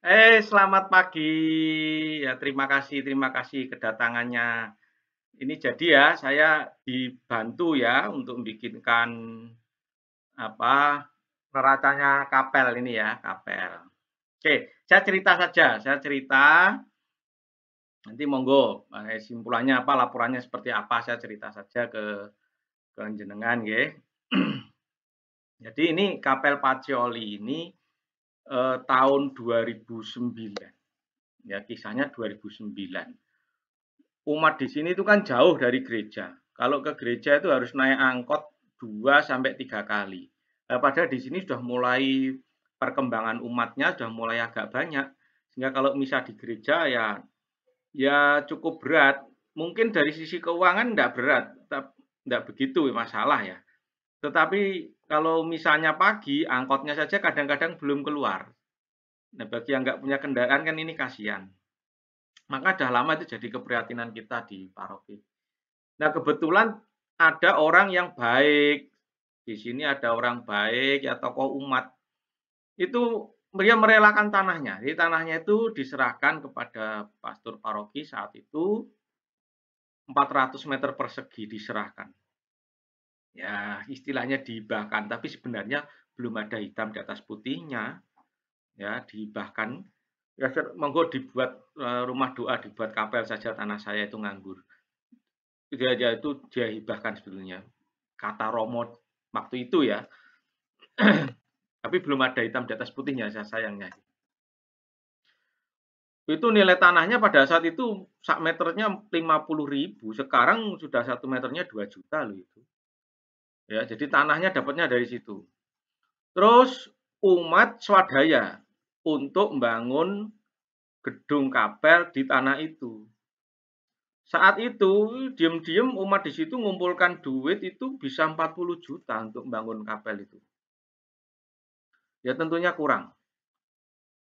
Selamat pagi. Ya, terima kasih kedatangannya. Ini jadi ya, saya dibantu ya untuk membikinkan apa neracanya kapel ini ya, kapel. Oke, saya cerita saja. Saya cerita. Nanti monggo, simpulannya apa, laporannya seperti apa, saya cerita saja ke jenengan, nggih. Jadi ini kapel Pacioli ini tahun 2009. Ya, kisahnya 2009. Umat di sini itu kan jauh dari gereja. Kalau ke gereja itu harus naik angkot 2 sampai 3 kali. Padahal di sini sudah mulai perkembangan umatnya sudah mulai agak banyak. Sehingga kalau misa di gereja ya cukup berat. Mungkin dari sisi keuangan enggak berat, enggak begitu masalah ya. Tetapi kalau misalnya pagi, angkotnya saja kadang-kadang belum keluar. Nah, bagi yang enggak punya kendaraan kan ini kasihan. Maka dah lama itu jadi keprihatinan kita di paroki. Nah, kebetulan ada orang yang baik. Di sini ada orang baik ya, tokoh umat. Itu dia merelakan tanahnya. Jadi tanahnya itu diserahkan kepada pastor paroki saat itu 400 meter persegi diserahkan. Ya, istilahnya dihibahkan, tapi sebenarnya belum ada hitam di atas putihnya. Ya, dihibahkan. Ya, monggo dibuat rumah doa, dibuat kapel saja, tanah saya itu nganggur. Itu dia hibahkan sebetulnya. Kata Romo waktu itu ya. Tapi belum ada hitam di atas putihnya sayangnya. Itu nilai tanahnya pada saat itu sak meternya 50.000, sekarang sudah 1 meternya 2 juta loh itu. Ya, jadi tanahnya dapatnya dari situ. Terus umat swadaya untuk membangun gedung kapel di tanah itu. Saat itu diem-diem umat di situ ngumpulkan duit itu bisa 40 juta untuk membangun kapel itu. Ya tentunya kurang.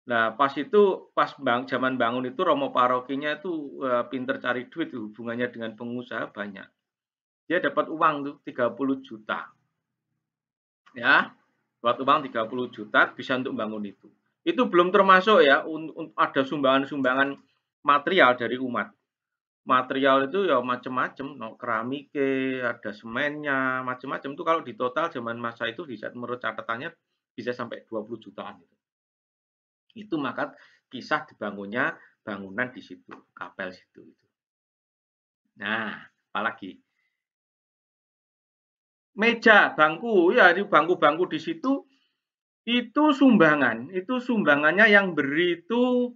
Nah, pas zaman bangun itu Romo parokinya itu pinter cari duit, hubungannya dengan pengusaha banyak. Dia dapat uang tuh 30 juta. Ya, dapat uang 30 juta bisa untuk bangun itu. Itu belum termasuk ya ada sumbangan-sumbangan material dari umat. Material itu ya macam-macam, no, keramik, ada semennya, macam-macam. Itu kalau di total zaman masa itu menurut catatannya bisa sampai 20 jutaan. Itu maka kisah dibangunnya bangunan di situ, kapel situ. Nah, apalagi meja, bangku, ya di bangku-bangku di situ itu sumbangan, itu sumbangannya yang beri itu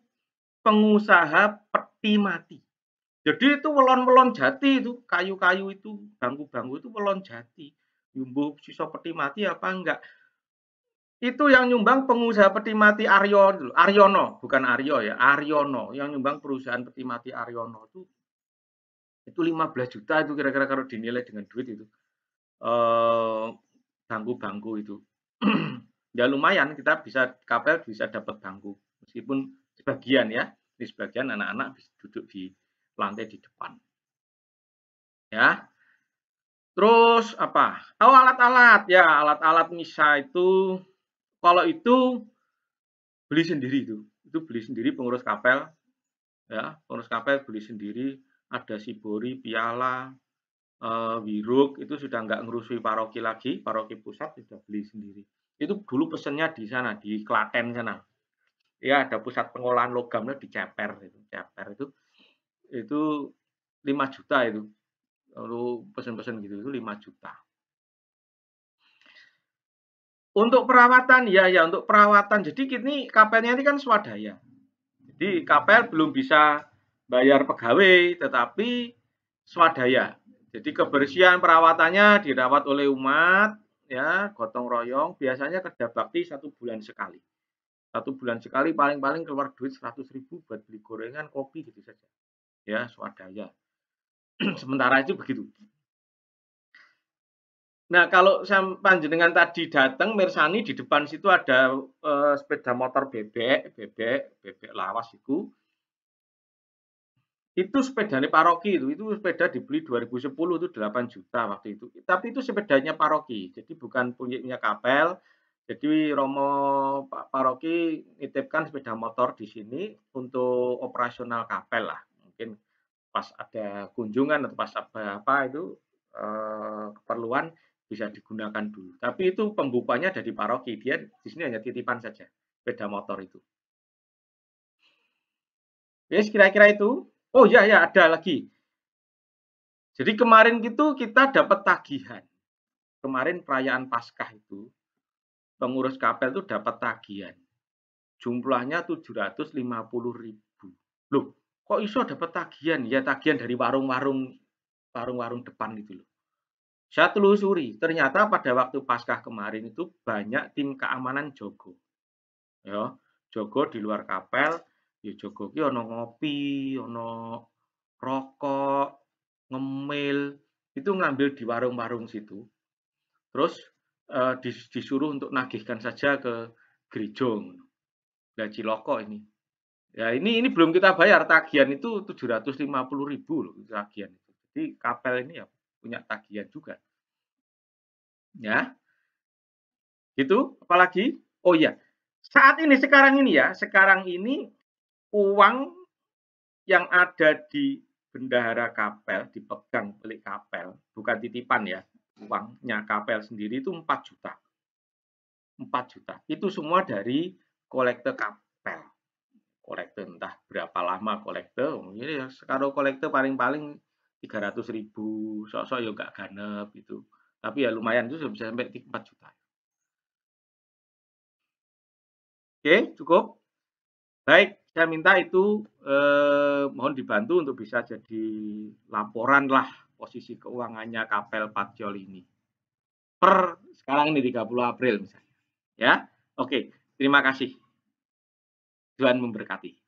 pengusaha peti mati. Jadi itu welon-welon jati itu, kayu-kayu itu, bangku-bangku itu welon jati. Nyumbuh sisa peti mati apa enggak? Itu yang nyumbang pengusaha peti mati Aryono, bukan Aryo ya, Aryono yang nyumbang perusahaan peti mati Aryono itu 15 juta itu kira-kira kalau dinilai dengan duit itu. Bangku-bangku itu. Ya lumayan kita bisa kapel bisa dapat bangku meskipun sebagian ya, di sebagian anak-anak bisa duduk di lantai di depan. Ya. Terus apa? Oh, alat-alat ya, alat-alat misa itu kalau itu beli sendiri itu. Itu beli sendiri pengurus kapel ya, pengurus kapel beli sendiri, ada sibori, piala, wiruk itu sudah nggak ngerusui paroki lagi, paroki pusat sudah beli sendiri. Itu dulu pesennya di sana, di Klaten sana. Ya, ada pusat pengolahan logamnya di Ceper itu. Ceper itu 5 juta itu. Lalu pesen-pesen gitu itu 5 juta. Untuk perawatan ya untuk perawatan. Jadi ini kapelnya ini kan swadaya. Jadi kapel belum bisa bayar pegawai tetapi swadaya. Jadi kebersihan perawatannya dirawat oleh umat ya, gotong royong, biasanya kerja bakti 1 bulan sekali. 1 bulan sekali paling-paling keluar duit 100.000 buat beli gorengan, kopi gitu saja. Ya, swadaya. Sementara itu begitu. Nah, kalau panjenengan tadi datang mirsani di depan situ ada sepeda motor bebek lawas itu sepedanya paroki itu sepeda dibeli 2010 itu 8 juta waktu itu. Tapi itu sepedanya paroki, jadi bukan punyanya kapel, Jadi Romo Pak Paroki nitipkan sepeda motor di sini untuk operasional kapel lah. Mungkin pas ada kunjungan atau pas apa itu keperluan bisa digunakan dulu. Tapi itu pembukanya dari paroki, dia di sini hanya titipan saja sepeda motor itu. Yes, kira-kira itu. Oh ya ya ada lagi. Jadi kemarin itu kita dapat tagihan. Kemarin perayaan Paskah itu pengurus kapel itu dapat tagihan. Jumlahnya 750.000. Loh, kok iso dapat tagihan? Ya tagihan dari warung-warung depan itu loh. Saya telusuri, ternyata pada waktu Paskah kemarin itu banyak tim keamanan jogo. Ya, jogo di luar kapel, ya jogo ki ono ngopi, ono rokok, ngemil, itu ngambil di warung-warung situ. Terus disuruh untuk nagihkan saja ke gereja. Lah ciloko ini. Ya ini belum kita bayar tagihan itu 750.000 loh tagihan itu. Jadi kapel ini ya punya tagihan juga. Ya, gitu. Apalagi? Oh iya, saat ini sekarang ini uang yang ada di bendahara kapel dipegang milik kapel, bukan titipan ya. Uangnya kapel sendiri itu 4 juta. 4 juta. Itu semua dari kolekte kapel. Kolekte entah berapa lama kolekte. Ini ya sekarang kolekte paling-paling 300.000, sok-sok ya enggak ganep gitu. Tapi ya lumayan itu bisa sampai 4 juta. Oke, cukup. Baik, saya minta itu mohon dibantu untuk bisa jadi laporan lah posisi keuangannya Kapel Patyol ini. Per sekarang ini 30 April misalnya. Ya, oke. Terima kasih. Tuhan memberkati.